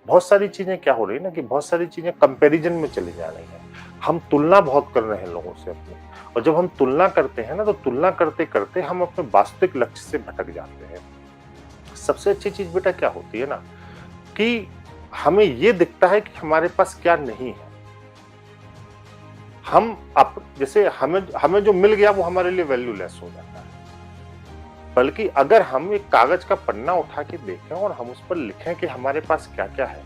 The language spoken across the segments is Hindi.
बहुत सारी चीजें क्या हो रही है ना कि बहुत सारी चीजें कंपैरिजन में चली जा रही हैं। हम तुलना बहुत कर रहे हैं लोगों से अपनी, और जब हम तुलना करते हैं ना तो तुलना करते-करते हम अपने वास्तविक लक्ष्य से भटक जाते हैं। सबसे अच्छी चीज़ बेटा क्या होती है ना कि हमें ये दिखता है कि हमारे पास क्या नहीं है। हम अप जैसे हमें हमें जो मिल गया वो हमारे लिए वैल्यूलेस हो जाता है। बल्कि अगर हम एक कागज का पन्ना उठा के देखें और हम उस पर लिखें कि हमारे पास क्या-क्या है,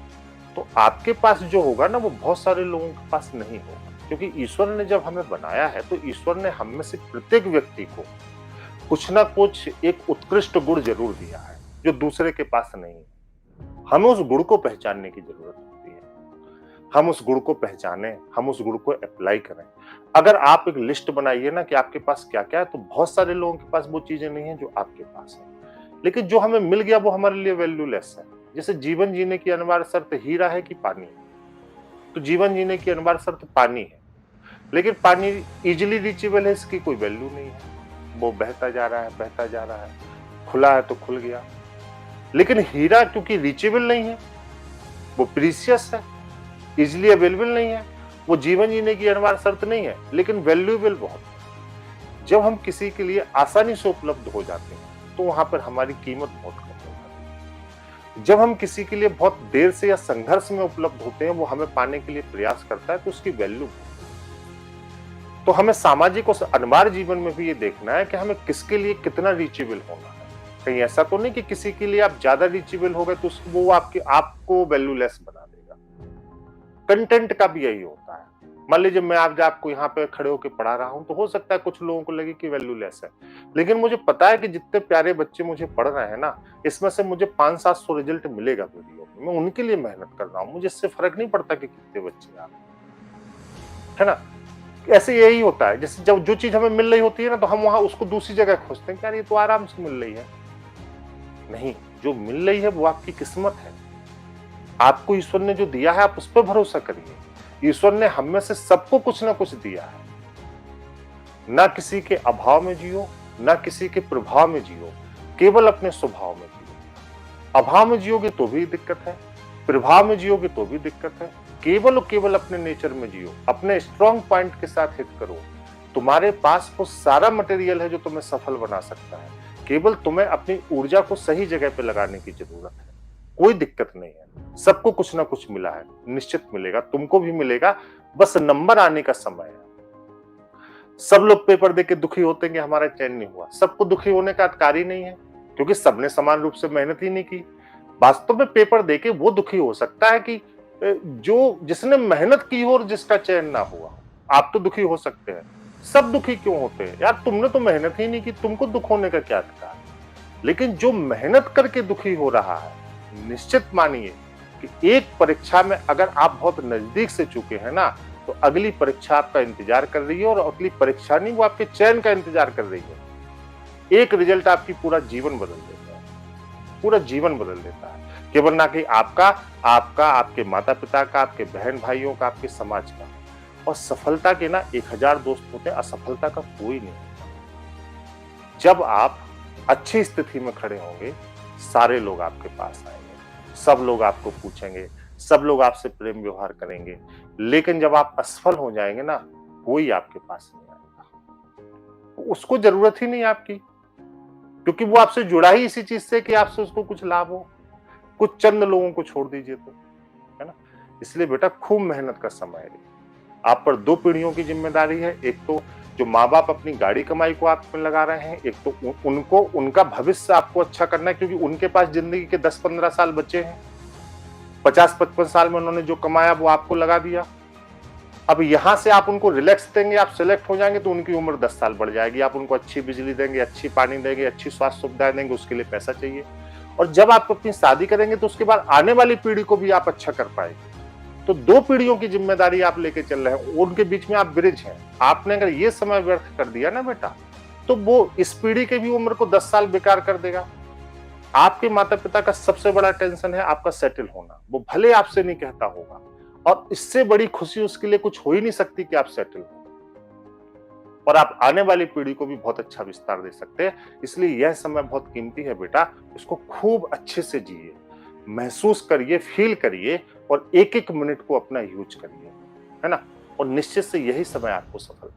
तो आपके पास जो होगा ना वो बहुत सारे लोगों के पास नहीं होगा। क्योंकि ईश्वर ने जब हमें बनाया है तो ईश्वर ने हम में से प्रत्येक व्यक्ति को कुछ ना कुछ एक उत्कृष्ट गुण ज़रूर दिया है, जो दूसरे के पास नहीं है। हमें उस गुण को पहचानने की ज़रूरत होती है। हम उस गुण को पहचानें, हम उस गुण को अप्लाई करें। अगर आप एक लिस्ट बनाइए ना कि आपके पास क्या-क्या है, तो बहुत सारे लोगों के पास वो चीज़ें नहीं है जो आपके पास है। लेकिन जो हमें मिल गया वो हमारे लिए वैल्यूलेस है। जैसे जीवन जीने की अनिवार्य शर्त हीरा है कि पानी है? तो जीवन जीने की अनिवार्य शर्त पानी है। लेकिन पानी ईज़िली रीचेबल है, इसकी कोई वैल्यू नहीं है। वो बहता जा रहा है, बहता जा रहा है। खुला है तो खुल गया। लेकिन हीरा क्योंकि रीचेबल नहीं है, वो प्रीशियस है, ईज़िली अवेलेबल नहीं है, वो जीवन जीने की अनिवार्य शर्त नहीं है, लेकिन वैल्यूएबल बहुत है। जब हम किसी के लिए आसानी से उपलब्ध हो जाते हैं, तो वहाँ पर हमारी कीमत बहुत कम हो जाती है। जब हम किसी के लिए बहुत देर से या संघर्ष में उपलब्ध होते हैं, वो हमें पाने के लिए प्रयास करता है, तो उसकी वैल्यू। तो हमें सामाजिक और अनिवार्य जीवन में भी ये देखना है कि हमें किसके लिए कितना रीचेबल होना है। कहीं ऐसा तो नहीं कि किसी के लिए आप ज्यादा रीचेबल हो गए तो वो आपको वैल्यूलेस बना देगा। कंटेंट का भी यही होता है। मान लीजिए मैं आज आपको यहाँ पे खड़े होकर पढ़ा रहा हूँ, तो हो सकता है कुछ लोगों को लगे कि वैल्यूलेस है, लेकिन मुझे पता है कि जितने प्यारे बच्चे मुझे पढ़ रहे हैं ना, इसमें से मुझे 500-700 रिजल्ट मिलेगा वीडियो में। मैं उनके लिए मेहनत कर रहा हूँ, मुझे इससे फर्क नहीं पड़ता कि कितने बच्चे आ रहे हैं, है ना? ऐसे यही होता है। जैसे जब जो चीज़ हमें मिल रही होती है ना, तो हम वहाँ उसको दूसरी जगह खोजते हैं कि यार ये तो आराम से मिल रही है। नहीं, जो मिल रही है वो आपकी किस्मत है। आपको ईश्वर ने जो दिया है आप उस पे भरोसा करिए। ईश्वर ने हम में से सबको कुछ ना कुछ दिया है। ना किसी के अभाव में जियो, ना किसी के प्रभाव में जियो, केवल अपने स्वभाव में जियो। अभाव में जियोगे तो भी दिक्कत है, प्रभाव में जियोगे तो भी दिक्कत है। केवल और केवल अपने नेचर में जियो, अपने स्ट्रॉन्ग पॉइंट के साथ हिट करो। तुम्हारे पास वो सारा मटेरियल है जो तुम्हें सफल बना सकता है। केवल तुम्हें अपनी ऊर्जा को सही जगह पे लगाने की जरूरत है। कोई दिक्कत नहीं है, सबको कुछ ना कुछ मिला है, निश्चित मिलेगा, तुमको भी मिलेगा। बस नंबर आने का समय है। सब लोग पेपर देके दुखी होते हैं कि हमारा चयन नहीं हुआ। सबको दुखी होने का अधिकार ही नहीं है, क्योंकि सबने समान रूप से मेहनत ही नहीं की। वास्तव में पेपर देके वो दुखी हो सकता है कि जो जिसने मेहनत की हो और जिसका चयन ना हुआ हो। आप तो दुखी हो सकते हैं। सब दुखी क्यों होते हैं? यार तुमने तो मेहनत ही नहीं की, तुमको दुख होने का क्या अधिकार? लेकिन जो मेहनत करके दुखी हो रहा है, निश्चित मानिए कि एक परीक्षा में अगर आप बहुत नजदीक से चुके हैं ना, तो अगली परीक्षा आपका इंतजार कर रही है, और अगली परीक्षा नहीं, वो आपके चयन का इंतजार कर रही है। एक रिजल्ट आपकी पूरा जीवन बदल देता है, पूरा जीवन बदल देता है। केवल ना कि आपका, आपके माता पिता का, आपके बहन भाइयों का, आपके समाज का। और सफलता के ना 1000 दोस्त होते हैं, असफलता का कोई नहीं होता। जब आप अच्छी स्थिति में खड़े होंगे, सारे लोग आपके पास आएंगे, सब लोग आपको पूछेंगे, सब लोग आपसे प्रेम व्यवहार करेंगे। लेकिन जब आप असफल हो जाएंगे ना, कोई आपके पास नहीं आएगा। उसको जरूरत ही नहीं आपकी, क्योंकि वो आपसे जुड़ा ही इसी चीज से कि आपसे उसको कुछ लाभ हो। कुछ चंद लोगों को छोड़ दीजिए तो, है ना? इसलिए बेटा खूब मेहनत का समय है। आप पर 2 पीढ़ियों की जिम्मेदारी है। एक तो जो माँ-बाप अपनी गाढ़ी कमाई को आप पे लगा रहे हैं, एक तो उनको उनका भविष्य आपको अच्छा करना है, क्योंकि उनके पास जिंदगी के 10-15 साल बचे हैं। 50-55 साल में उन्होंने जो कमाया वो आपको लगा दिया। अब यहाँ से आप उनको रिलैक्स देंगे, आप सेलेक्ट हो जाएंगे तो उनकी उम्र 10 साल बढ़ जाएगी। आप उनको अच्छी बिजली देंगे, अच्छी पानी देंगे, अच्छी स्वास्थ्य सुविधाएं देंगे, उसके लिए पैसा चाहिए। और जब आप अपनी शादी करेंगे तो उसके बाद आने वाली पीढ़ी को भी आप अच्छा कर पाएंगे। तो 2 पीढ़ियों की जिम्मेदारी आप लेके चल रहे हैं, उनके बीच में आप ब्रिज हैं। आपने अगर ये समय व्यर्थ कर दिया ना बेटा, तो वो इस पीढ़ी के भी उम्र को 10 साल बेकार कर देगा। आपके माता-पिता का सबसे बड़ा टेंशन है आपका सेटल होना। वो भले आपसे नहीं कहता होगा, और इससे बड़ी खुशी उसके लिए कुछ हो ही नहीं सकती कि आप सेटल हो। और आप आने वाली पीढ़ी को भी बहुत अच्छा विस्तार दे सकते हैं। इसलिए यह समय बहुत कीमती है बेटा, इसको खूब अच्छे से जिए। महसूस करिए, फ़ील करिए और एक-एक मिनट को अपना यूज़ करिए, है ना? और निश्चित से यही समय आपको सफल